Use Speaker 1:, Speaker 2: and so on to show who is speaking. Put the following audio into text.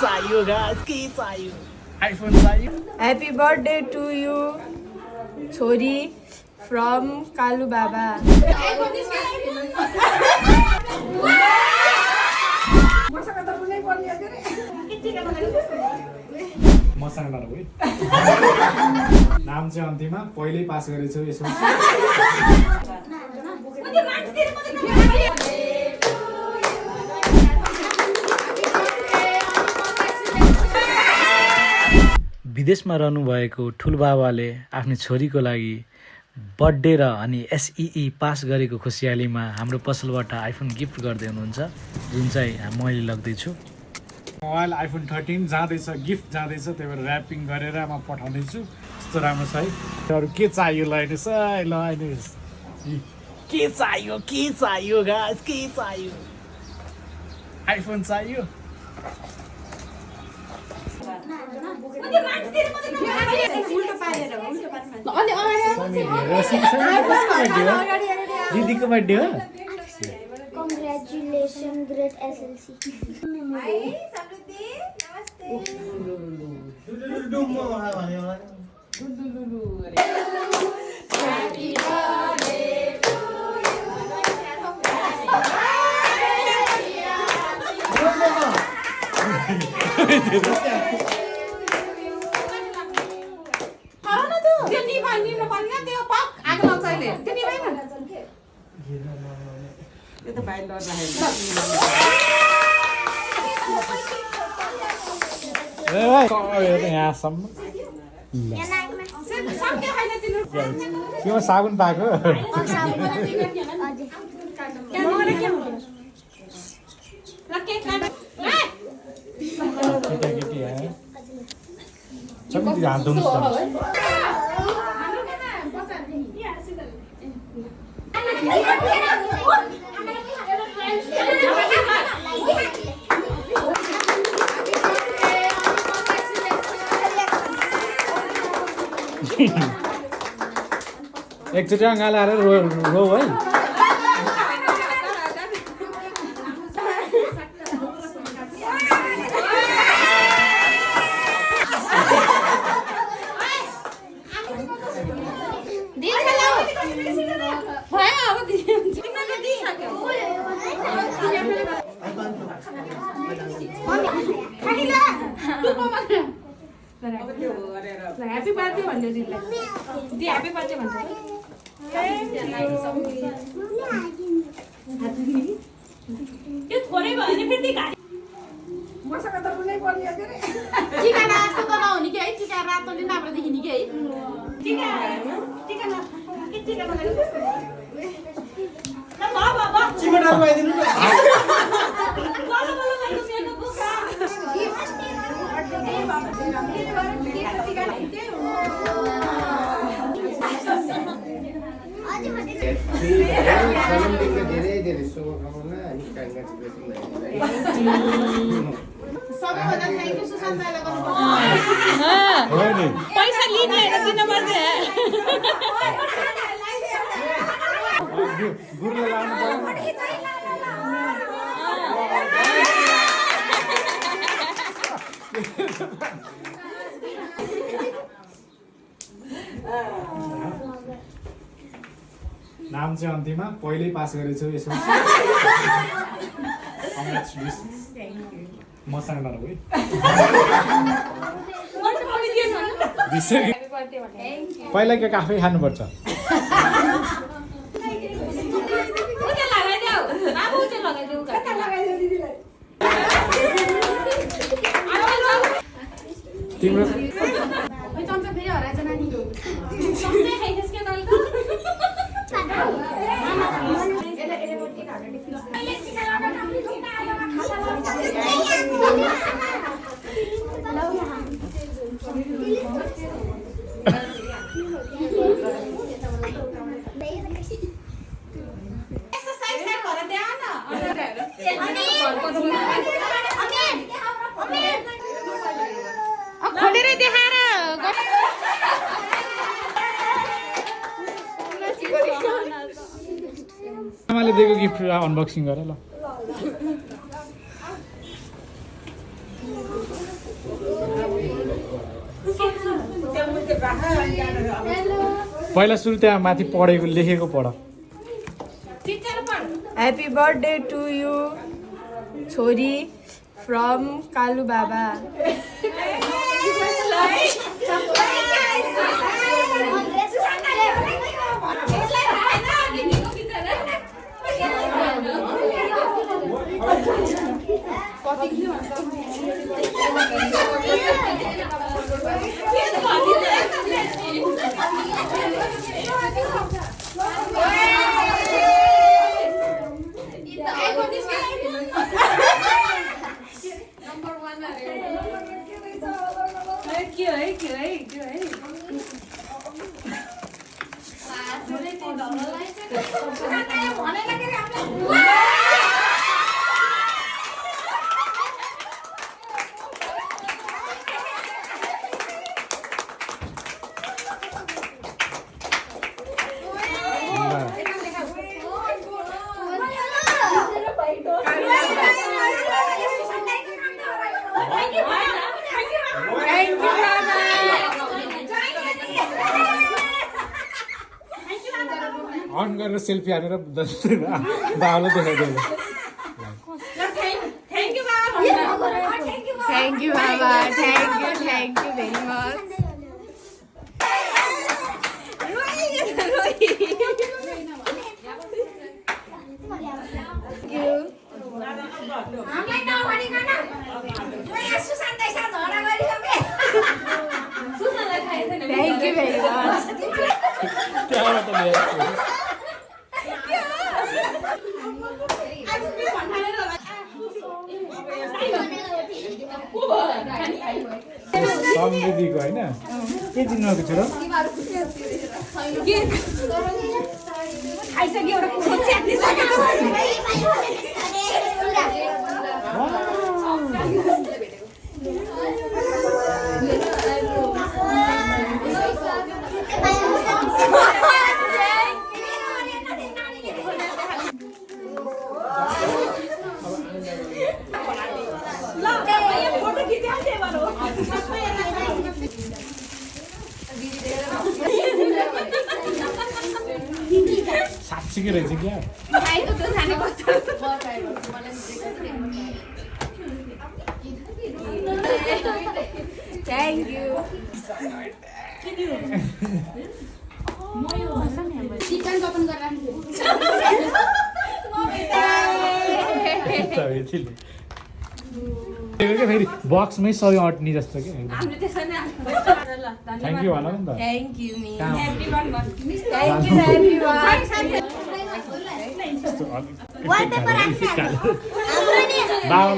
Speaker 1: चाहियो गाइस के चाहियो आइफोन चाहियो
Speaker 2: Happy birthday to you, छोरी from कालु बाबा.
Speaker 3: मसँग डर भयो नाम चाहिँ अन्तिममा पहिल्यै पास गरेछु यसो
Speaker 1: विदेशमा रहनुभएको ठुलबाबाले आफ्नो छोरीको लागि बर्थडे र अनि एसइई पास गरेको खुसियालीमा हाम्रो पसलबाट आइफोन गिफ्ट गर्दै हुनुहुन्छ जुन चाहिँ मैले लग्दैछु
Speaker 3: मोबाइल आइफोन 13 जाँदैछ गिफ्ट जाँदैछ त्यही भएर ऱ्यापिङ गरेर म पठाउँदैछु यस्तो राम्रो छ है अरू के चाहियो ल हेर्नुहोस् है ल हेर्नुहोस्
Speaker 1: के चाहियो गाइस के चाहियो
Speaker 3: आइफोन चाहियो दिदीको बर्थडे हो
Speaker 4: Congratulations, great SLC.
Speaker 5: Hi, Samruddhi. Happy birthday to
Speaker 3: यहाँसम्म साबुन पाएको केटी हात एकचोटि अँगालो हालेर रो है
Speaker 2: Happy birthday भन्दै दिदीलाई दिदी ह्यापी बर्थडे भन्छ त्यो थोरै भयो नि फेरि घारी मसँग त कुनै पर्ने के रे टिका रातो त नहुने कि है टिका रातोले राम्रो देखिने कि है टिका लगाएर ल बाबा चिमटा लगाइदिनु न पैसा लिने दिन पर्छ
Speaker 3: नाम चाहिँ अन्तिममा पहिल्यै पास गरेछु यसो मसँग डर भयो पहिला के आफै खानुपर्छ तिम्रो
Speaker 2: खोलेर देखाएर
Speaker 3: आमाले दिएको गिफ्ट अनबक्सिङ गर ल पहिला सुरु त्यहाँ माथि पढेको लेखेको पढ
Speaker 5: Happy birthday to you, छोरी from कालु बाबा.
Speaker 3: अन गरेर सेल्फी हानेर बाबालाई देखाइदियो
Speaker 5: Thank you, Baba. Thank you very much. Thank you very much.
Speaker 3: त्यहाँबाट ल्याएको समृद्धिको होइन के चिन्नुभएको छ र साँच्चीकै रहेछ क्या
Speaker 5: Thank you.
Speaker 3: फेरि बक्समै सबै अट्ने जस्तो क्या थ्याङ्क यू भन नि त
Speaker 5: Thank you, me.
Speaker 3: कहाँ
Speaker 5: Thank you, everyone.
Speaker 3: बाबा